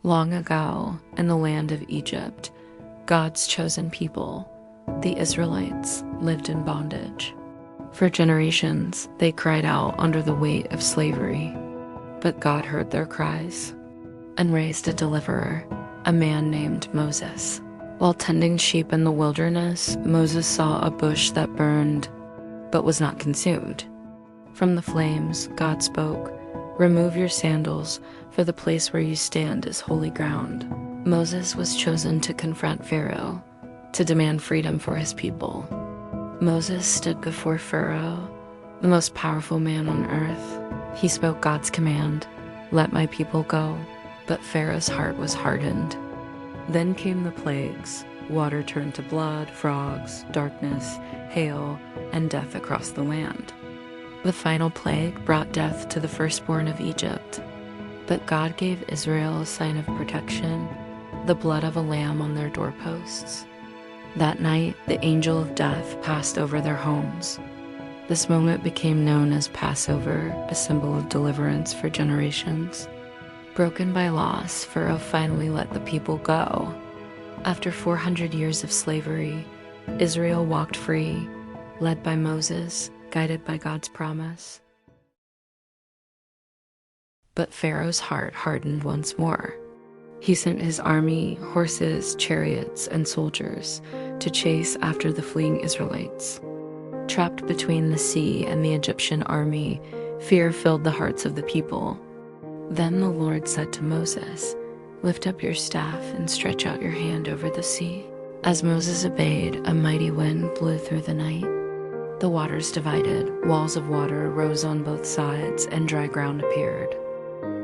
Long ago, in the land of Egypt, God's chosen people, the Israelites, lived in bondage. For generations, they cried out under the weight of slavery. But God heard their cries and raised a deliverer, a man named Moses. While tending sheep in the wilderness, Moses saw a bush that burned but was not consumed. From the flames, God spoke, "Remove your sandals, for the place where you stand is holy ground." Moses was chosen to confront Pharaoh, to demand freedom for his people. Moses stood before Pharaoh, the most powerful man on earth. He spoke God's command, "Let my people go." But Pharaoh's heart was hardened. Then came the plagues. Water turned to blood, frogs, darkness, hail, and death across the land. The final plague brought death to the firstborn of Egypt. But God gave Israel a sign of protection, the blood of a lamb on their doorposts. That night, the angel of death passed over their homes. This moment became known as Passover, a symbol of deliverance for generations. Broken by loss, Pharaoh finally let the people go. After 400 years of slavery, Israel walked free, led by Moses, guided by God's promise. But Pharaoh's heart hardened once more. He sent his army, horses, chariots, and soldiers to chase after the fleeing Israelites. Trapped between the sea and the Egyptian army, fear filled the hearts of the people. Then the Lord said to Moses, "Lift up your staff and stretch out your hand over the sea." As Moses obeyed, a mighty wind blew through the night. The waters divided, walls of water rose on both sides, and dry ground appeared.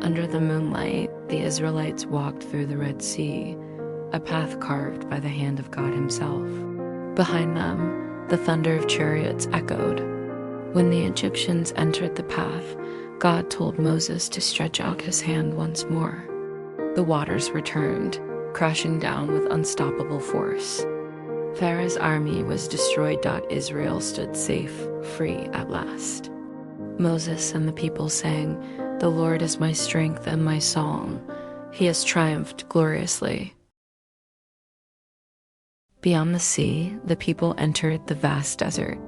Under the moonlight, the Israelites walked through the Red Sea, a path carved by the hand of God himself. Behind them, the thunder of chariots echoed. When the Egyptians entered the path, God told Moses to stretch out his hand once more. The waters returned, crashing down with unstoppable force. Pharaoh's army was destroyed. Israel stood safe, free at last. Moses and the people sang, "The Lord is my strength and my song. He has triumphed gloriously." Beyond the sea, the people entered the vast desert.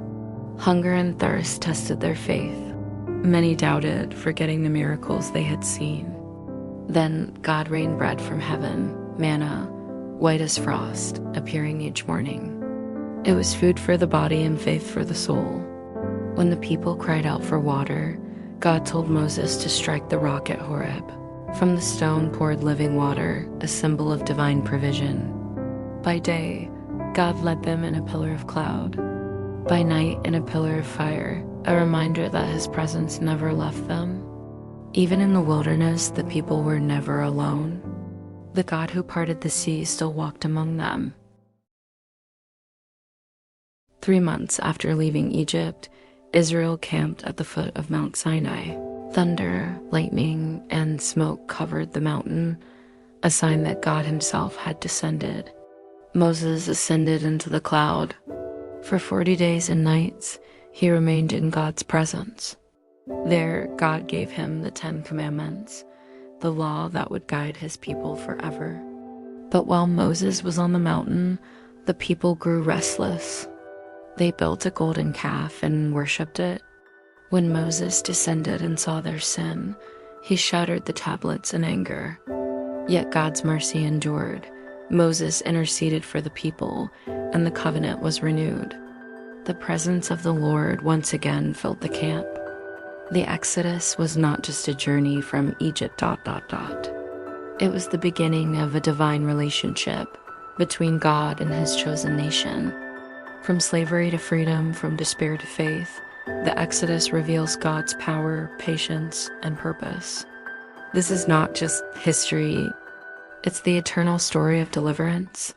Hunger and thirst tested their faith. Many doubted, forgetting the miracles they had seen. Then God rained bread from heaven, manna, white as frost, appearing each morning. It was food for the body and faith for the soul. When the people cried out for water, God told Moses to strike the rock at Horeb. From the stone poured living water, a symbol of divine provision. By day, God led them in a pillar of cloud. By night, in a pillar of fire, a reminder that his presence never left them. Even in the wilderness, the people were never alone. The God who parted the sea still walked among them. 3 months after leaving Egypt, Israel camped at the foot of Mount Sinai. Thunder, lightning, and smoke covered the mountain, a sign that God himself had descended. Moses ascended into the cloud. For 40 days and nights, he remained in God's presence. There, God gave him the 10 Commandments, the law that would guide his people forever. But while Moses was on the mountain, the people grew restless. They built a golden calf and worshipped it. When Moses descended and saw their sin, he shattered the tablets in anger. Yet God's mercy endured. Moses interceded for the people, and the covenant was renewed. The presence of the Lord once again filled the camp. The Exodus was not just a journey from Egypt. It was the beginning of a divine relationship between God and his chosen nation. From slavery to freedom, from despair to faith, the Exodus reveals God's power, patience, and purpose. This is not just history, it's the eternal story of deliverance.